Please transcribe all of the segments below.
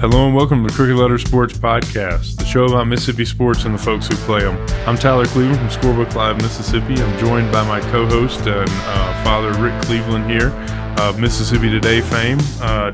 Hello and welcome to the Crooked Letter Sports Podcast, the show about Mississippi sports and the folks who play them. I'm Tyler Cleveland from Scorebook Live, Mississippi. I'm joined by my co-host and father, Rick Cleveland here of Mississippi Today fame.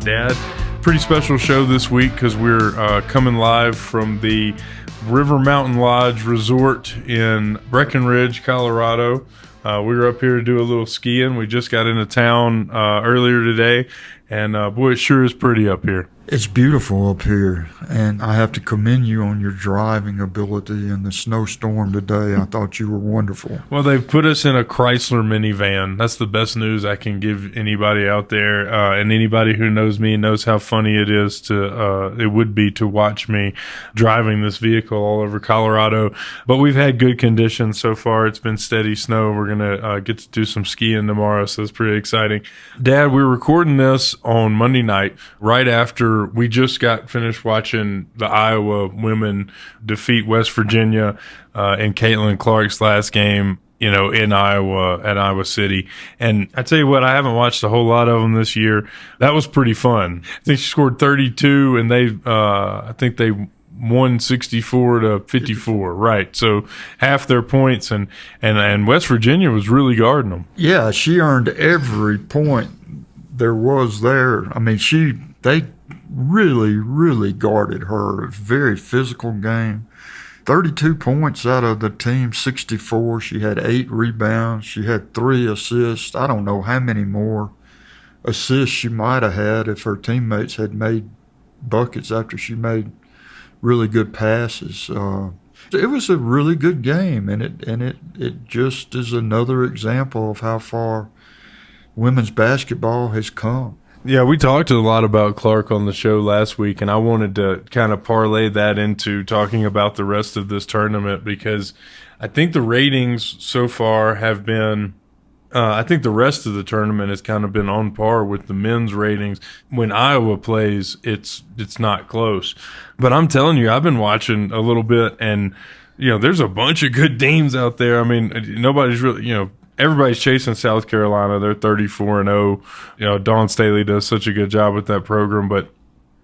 Dad, pretty special show this week because we're coming live from the River Mountain Lodge Resort in Breckenridge, Colorado. We were up here to do a little skiing. We just got into town earlier today, and boy, it sure is pretty up here. It's beautiful up here, and I have to commend you on your driving ability in the snowstorm today. I thought you were wonderful. Well, they've put us in a Chrysler minivan. That's the best news I can give anybody out there, and anybody who knows me knows how funny it is it would be to watch me driving this vehicle all over Colorado. But we've had good conditions so far. It's been steady snow. We're going to get to do some skiing tomorrow, so it's pretty exciting. Dad, we're recording this on Monday night, right after we just got finished watching the Iowa women defeat West Virginia in Caitlin Clark's last game, in Iowa at Iowa City. And I tell you what, I haven't watched a whole lot of them this year. That was pretty fun. I think she scored 32, and I think they won 64-54, right? So half their points, and West Virginia was really guarding them. Yeah, she earned every point there was there. I mean, they really guarded her. A very physical game. 32 points out of the team 64. She had 8 rebounds. She had 3 assists. I don't know how many more assists she might have had if her teammates had made buckets after she made really good passes. It was a really good game, and it just is another example of how far women's basketball has come. Yeah, we talked a lot about Clark on the show last week, and I wanted to kind of parlay that into talking about the rest of this tournament because I think the ratings so far have been I think the rest of the tournament has kind of been on par with the men's ratings. When Iowa plays, it's not close. But I'm telling you, I've been watching a little bit, and there's a bunch of good teams out there. I mean, nobody's really, everybody's chasing South Carolina. They're 34-0. Dawn Staley does such a good job with that program, but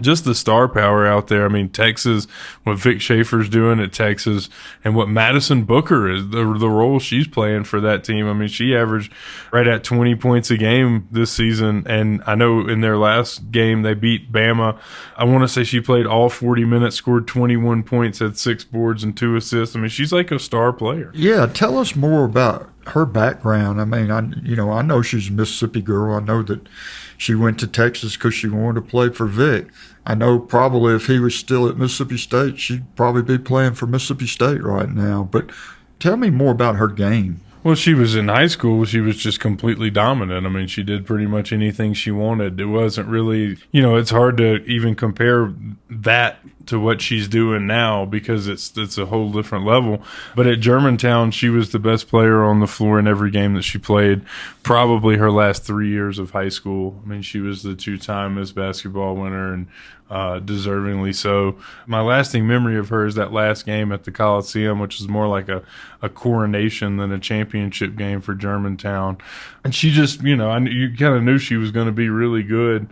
just the star power out there. I mean, Texas, what Vic Schaefer's doing at Texas, and what Madison Booker is, the role she's playing for that team. I mean, she averaged right at 20 points a game this season, and I know in their last game they beat Bama. I want to say she played all 40 minutes, scored 21 points, had 6 boards and 2 assists. I mean, she's like a star player. Yeah, tell us more about her background. I mean, I know she's a Mississippi girl. I know that she went to Texas because she wanted to play for Vic. I know probably if he was still at Mississippi State, she'd probably be playing for Mississippi State right now. But tell me more about her game. Well, she was in high school. She was just completely dominant. I mean, she did pretty much anything she wanted. It wasn't really, it's hard to even compare that to what she's doing now because it's a whole different level. But at Germantown, she was the best player on the floor in every game that she played, probably her last 3 years of high school. I mean, she was the 2-time Miss Basketball winner, and deservingly so. My lasting memory of her is that last game at the Coliseum, which is more like a coronation than a championship game for Germantown. And she just, you kind of knew she was going to be really good.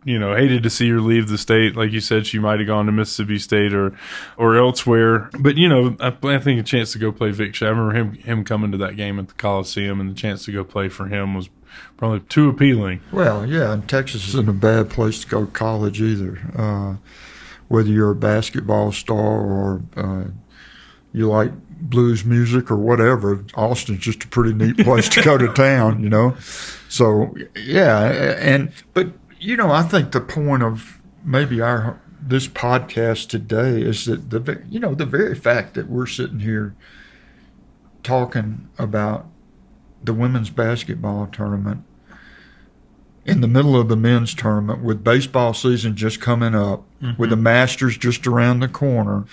Hated to see her leave the state. Like you said, she might have gone to Mississippi State or elsewhere. But, I think a chance to go play Vic. I remember him coming to that game at the Coliseum, and the chance to go play for him was probably too appealing. Well, yeah, and Texas isn't a bad place to go to college either. Whether you're a basketball star or you like blues music or whatever, Austin's just a pretty neat place to go to town, So, yeah, but I think the point of maybe this podcast today is that the very fact that we're sitting here talking about the women's basketball tournament in the middle of the men's tournament with baseball season just coming up, with the Masters just around the corner,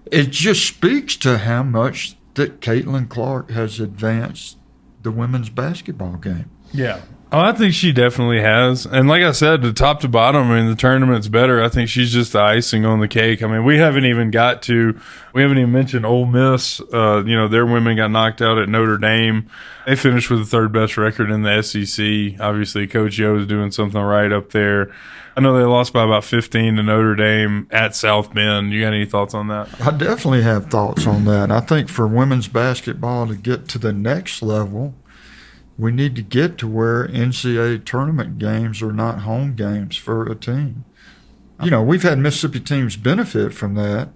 it just speaks to how much that Caitlin Clark has advanced the women's basketball game. Yeah. Oh, I think she definitely has. And like I said, the top to bottom, I mean, the tournament's better. I think she's just the icing on the cake. I mean, we haven't even mentioned Ole Miss. Their women got knocked out at Notre Dame. They finished with the third best record in the SEC. Obviously, Coach Yo is doing something right up there. I know they lost by about 15 to Notre Dame at South Bend. You got any thoughts on that? I definitely have thoughts on that. I think for women's basketball to get to the next level, we need to get to where NCAA tournament games are not home games for a team. We've had Mississippi teams benefit from that.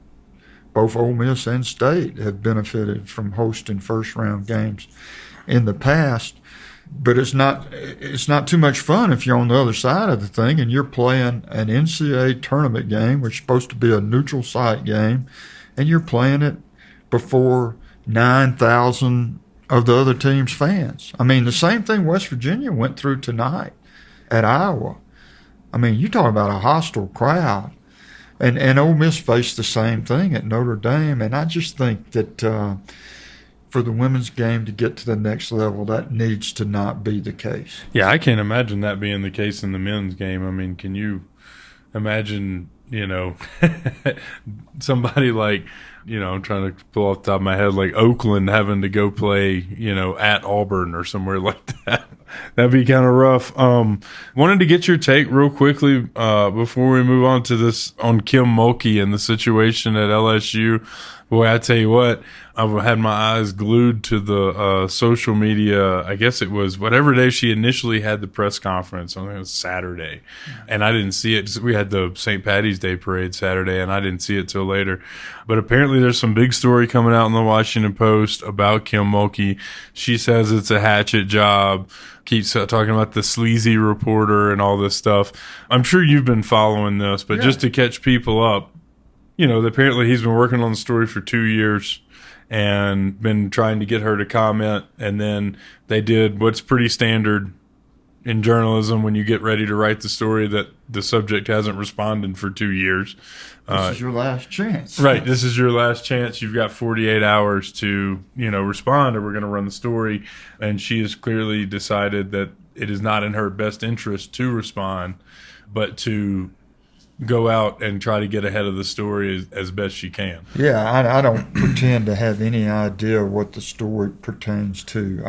Both Ole Miss and State have benefited from hosting first-round games in the past. But it's not too much fun if you're on the other side of the thing and you're playing an NCAA tournament game, which is supposed to be a neutral site game, and you're playing it before 9,000 of the other team's fans. I mean, the same thing West Virginia went through tonight at Iowa. I mean, you talk about a hostile crowd. And Ole Miss faced the same thing at Notre Dame. And I just think that for the women's game to get to the next level, that needs to not be the case. Yeah, I can't imagine that being the case in the men's game. I mean, can you imagine, somebody like, I'm trying to pull off the top of my head, like Oakland having to go play, at Auburn or somewhere like that. That'd be kind of rough. Wanted to get your take real quickly before we move on to this on Kim Mulkey and the situation at LSU. Boy, I tell you what, I've had my eyes glued to the social media. I guess it was whatever day she initially had the press conference. I think it was Saturday. And I didn't see it. We had the St. Patty's Day parade Saturday, and I didn't see it till later. But apparently there's some big story coming out in the Washington Post about Kim Mulkey. She says it's a hatchet job. Keeps talking about the sleazy reporter and all this stuff. I'm sure you've been following this, but just to catch people up, apparently he's been working on the story for 2 years and been trying to get her to comment. And then they did what's pretty standard in journalism when you get ready to write the story that the subject hasn't responded for 2 years. This is your last chance. Right. This is your last chance. You've got 48 hours to, respond, or we're going to run the story. And she has clearly decided that it is not in her best interest to respond, but to go out and try to get ahead of the story as best she can. Yeah, I don't pretend to have any idea what the story pertains to.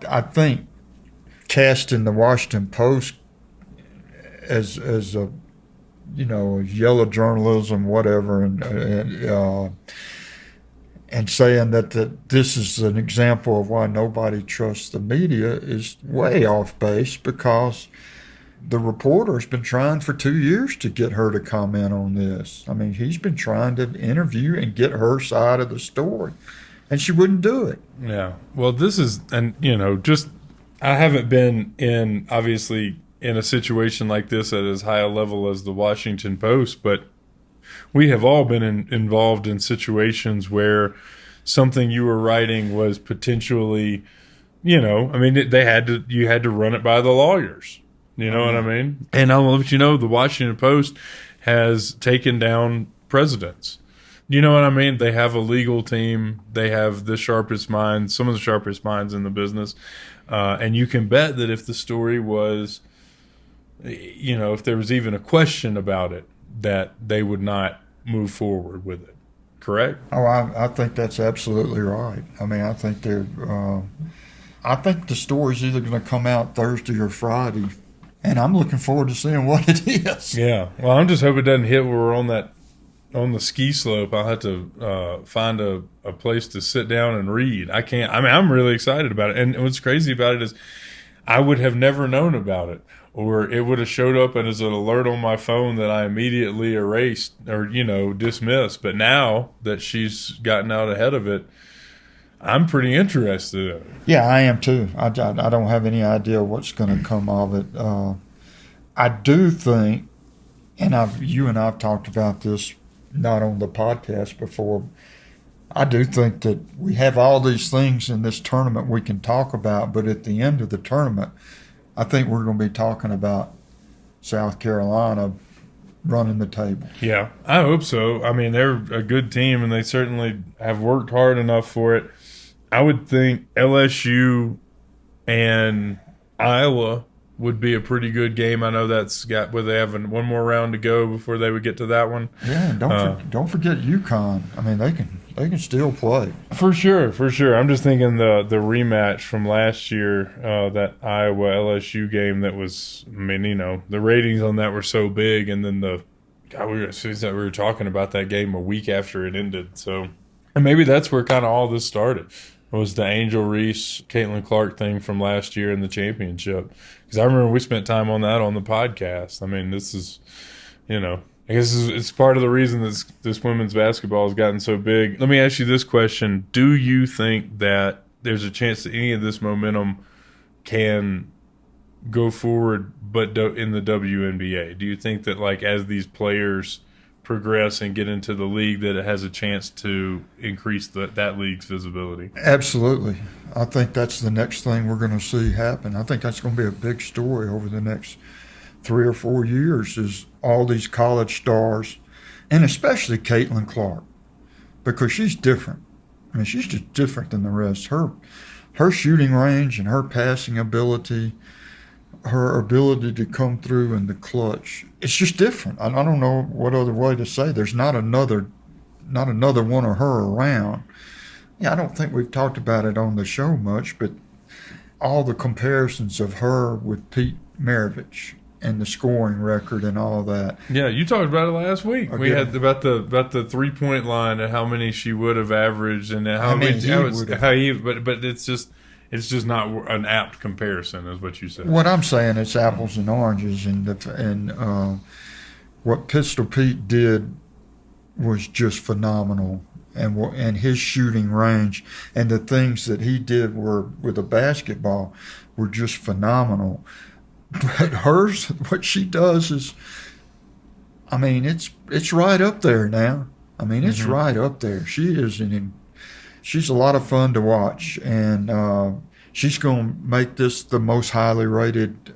I think casting the Washington Post as a yellow journalism, whatever, and saying that this is an example of why nobody trusts the media is way off base, because the reporter's been trying for 2 years to get her to comment on this. I mean, he's been trying to interview and get her side of the story, and she wouldn't do it. Yeah. Well, this is, and I haven't been obviously in a situation like this at as high a level as the Washington Post, but we have all been involved in situations where something you were writing was potentially, you had to run it by the lawyers. You know what I mean? And I'll let you know, the Washington Post has taken down presidents. You know what I mean? They have a legal team. They have the sharpest minds, some of the sharpest minds in the business. And you can bet that if the story was, if there was even a question about it, that they would not move forward with it. Correct? Oh, I think that's absolutely right. I mean, I think I think the story's either going to come out Thursday or Friday, and I'm looking forward to seeing what it is. Yeah. Well, I'm just hoping it doesn't hit where we're on the ski slope. I'll have to find a place to sit down and read. I'm really excited about it. And what's crazy about it is I would have never known about it, or it would have showed up as an alert on my phone that I immediately erased or, dismissed. But now that she's gotten out ahead of it, I'm pretty interested in it. Yeah, I am too. I don't have any idea what's going to come of it. I do think, and you and I have talked about this not on the podcast before, I do think that we have all these things in this tournament we can talk about, but at the end of the tournament, I think we're going to be talking about South Carolina running the table. Yeah, I hope so. I mean, they're a good team, and they certainly have worked hard enough for it. I would think LSU and Iowa would be a pretty good game. I know that's got where they have one more round to go before they would get to that one. Yeah, and don't forget UConn. I mean, they can still play. For sure, for sure. I'm just thinking the rematch from last year, that Iowa LSU game. That was, I mean, the ratings on that were so big, and then we were talking about that game a week after it ended. So, and maybe that's where kind of all this started. Was the Angel Reese, Caitlin Clark thing from last year in the championship. Because I remember we spent time on that on the podcast. I mean, this is, I guess it's part of the reason this women's basketball has gotten so big. Let me ask you this question. Do you think that there's a chance that any of this momentum can go forward but in the WNBA? Do you think that, like, as these players progress and get into the league, that it has a chance to increase that league's visibility? Absolutely. I think that's the next thing we're going to see happen. I think that's going to be a big story over the next 3 or 4 years, is all these college stars, and especially Caitlin Clark, because she's different. I mean, she's just different than the rest. Her shooting range and her passing ability, her ability to come through in the clutch, it's just different. I don't know what other way to say. There's not another one of her around. Yeah, I don't think we've talked about it on the show much, but all the comparisons of her with Pete Maravich and the scoring record and all that. Yeah, you talked about it last week. Okay. We had about the 3-point line and how many she would have averaged and how but it's just not an apt comparison, is what you said. What I'm saying, it's apples and oranges, and what Pistol Pete did was just phenomenal, and his shooting range and the things that he did with a basketball were just phenomenal. But hers, what she does is, I mean, it's right up there now. I mean, it's right up there. She's a lot of fun to watch, and she's going to make this the most highly rated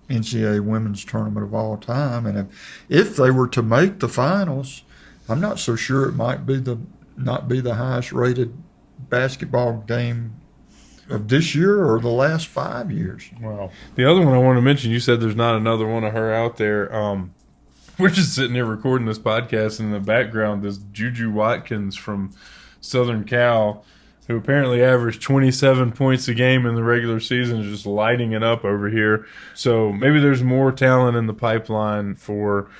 NCAA women's tournament of all time. And if they were to make the finals, I'm not so sure it might not be the highest rated basketball game of this year or the last 5 years. Wow. The other one I want to mention, you said there's not another one of her out there. We're just sitting here recording this podcast, and in the background, this Juju Watkins from Southern Cal, who apparently averaged 27 points a game in the regular season, is just lighting it up over here. So maybe there's more talent in the pipeline for,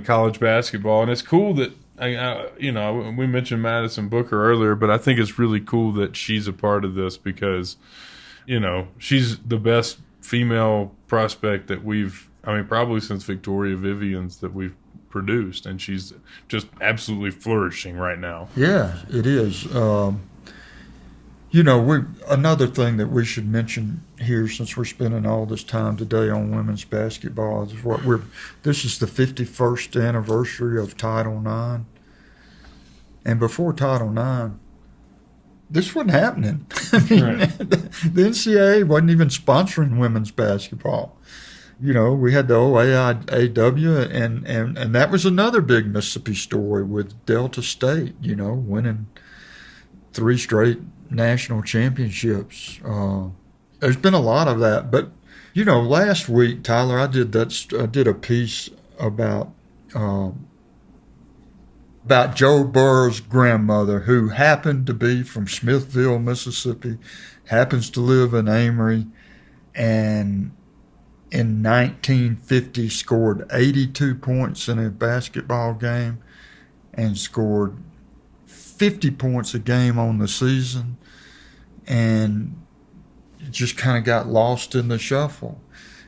college basketball. And it's cool that, we mentioned Madison Booker earlier, but I think it's really cool that she's a part of this because, she's the best female prospect that we've, probably since Victoria Vivian's, that we've produced, and she's just absolutely flourishing right now. Yeah, it is. Another thing that we should mention here, since we're spending all this time today on women's basketball, is this is the 51st anniversary of Title IX. And before Title IX, this wasn't happening. Right. The NCAA wasn't even sponsoring women's basketball. We had the OAIW, and that was another big Mississippi story with Delta State, winning 3 straight national championships. There's been a lot of that. But, last week, Tyler, I did a piece about Joe Burrow's grandmother, who happened to be from Smithville, Mississippi, happens to live in Amory, and in 1950 scored 82 points in a basketball game and scored 50 points a game on the season, and just kind of got lost in the shuffle.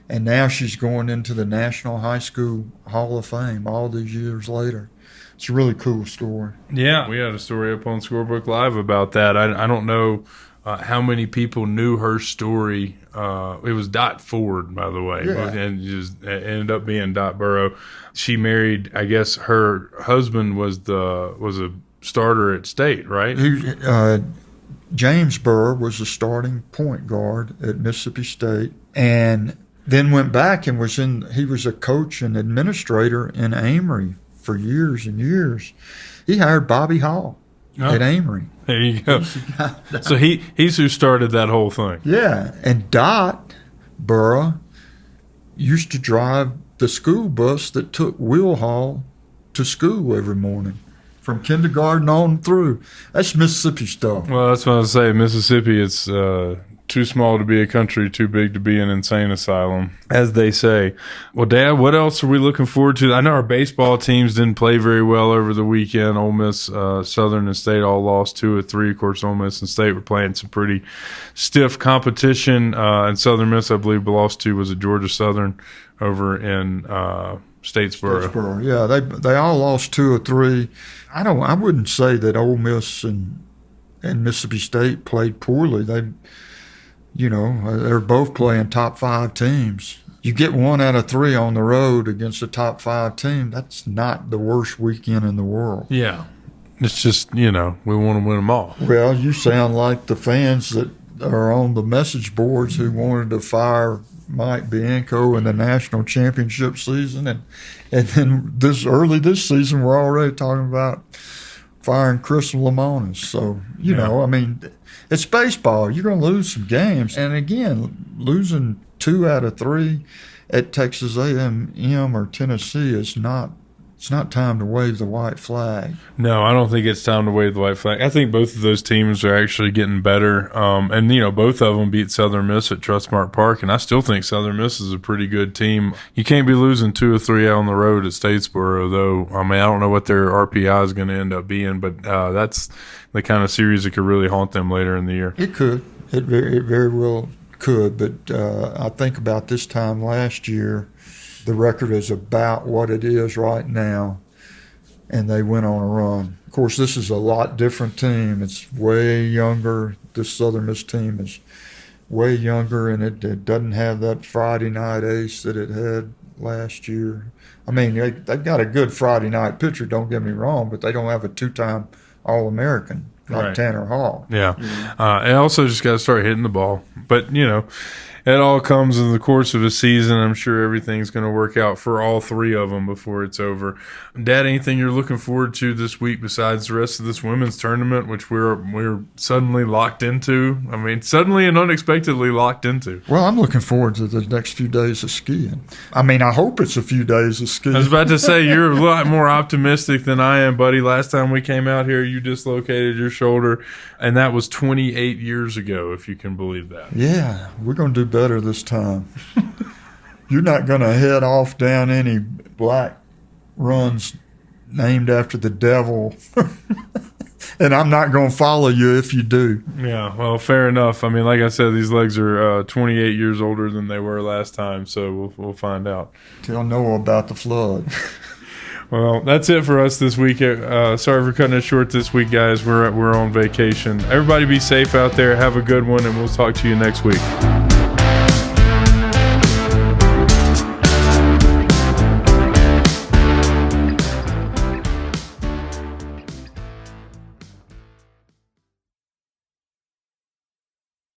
And now she's going into the National High School Hall of Fame all these years later. It's a really cool story. Yeah, we had a story up on Scorebook Live about that. I don't know how many people knew her story. It was Dot Ford, by the way, yeah. And just ended up being Dot Burrow. She married, I guess her husband was a starter at State, right? James Burr was a starting point guard at Mississippi State, and then went back and he was a coach and administrator in Amory for years and years. He hired Bobby Hall at Amory. There you go. So he's who started that whole thing. Yeah, and Dot Burra used to drive the school bus that took Will Hall to school every morning, from kindergarten on through. That's Mississippi stuff. Well, that's what I was saying. Mississippi, it's too small to be a country, too big to be an insane asylum, as they say. Well, Dad, what else are we looking forward to? I know our baseball teams didn't play very well over the weekend. Ole Miss, Southern, and State all lost 2 of 3. Of course, Ole Miss and State were playing some pretty stiff competition. And Southern Miss, I believe, lost to, was it Georgia Southern over in Statesboro. Yeah, they all lost 2 or 3. I wouldn't say that Ole Miss and Mississippi State played poorly. They're both playing top 5 teams. You get 1 out of 3 on the road against a top 5 team. That's not the worst weekend in the world. Yeah, it's just we want to win them all. Well, you sound like the fans that are on the message boards who wanted to fire Mike Bianco in the national championship season, and then this season we're already talking about firing Chris Lamonis. So it's baseball. You're going to lose some games, and again, losing 2 out of 3 at Texas A&M or Tennessee is not. It's not time to wave the white flag. No, I don't think it's time to wave the white flag. I think both of those teams are actually getting better. And both of them beat Southern Miss at Trustmark Park, and I still think Southern Miss is a pretty good team. You can't be losing 2 or 3 out on the road at Statesboro, though. I mean, I don't know what their RPI is going to end up being, but that's the kind of series that could really haunt them later in the year. It could. It very well could. But I think about this time last year, the record is about what it is right now, and they went on a run. Of course, this is a lot different team. It's way younger. This Southern Miss team is way younger, and it doesn't have that Friday night ace that it had last year. I mean, they've got a good Friday night pitcher, don't get me wrong, but they don't have a 2-time All-American like Tanner Hall. Yeah. And also just got to start hitting the ball. But, it all comes in the course of a season. I'm sure everything's going to work out for all 3 of them before it's over. Dad, anything you're looking forward to this week besides the rest of this women's tournament, which we're suddenly locked into? I mean, suddenly and unexpectedly locked into. Well, I'm looking forward to the next few days of skiing. I mean, I hope it's a few days of skiing. I was about to say, you're a lot more optimistic than I am, buddy. Last time we came out here, you dislocated your shoulder, and that was 28 years ago, if you can believe that. Yeah, we're going to do better this time. You're not going to head off down any black runs named after the devil. And I'm not going to follow you if you do. Yeah, well, fair enough. I mean, like I said, these legs are 28 years older than they were last time, so we'll find out. Tell Noah about the flood. Well, that's it for us this week. Sorry for cutting it short this week, guys. We're on vacation. Everybody be safe out there. Have a good one, and we'll talk to you next week.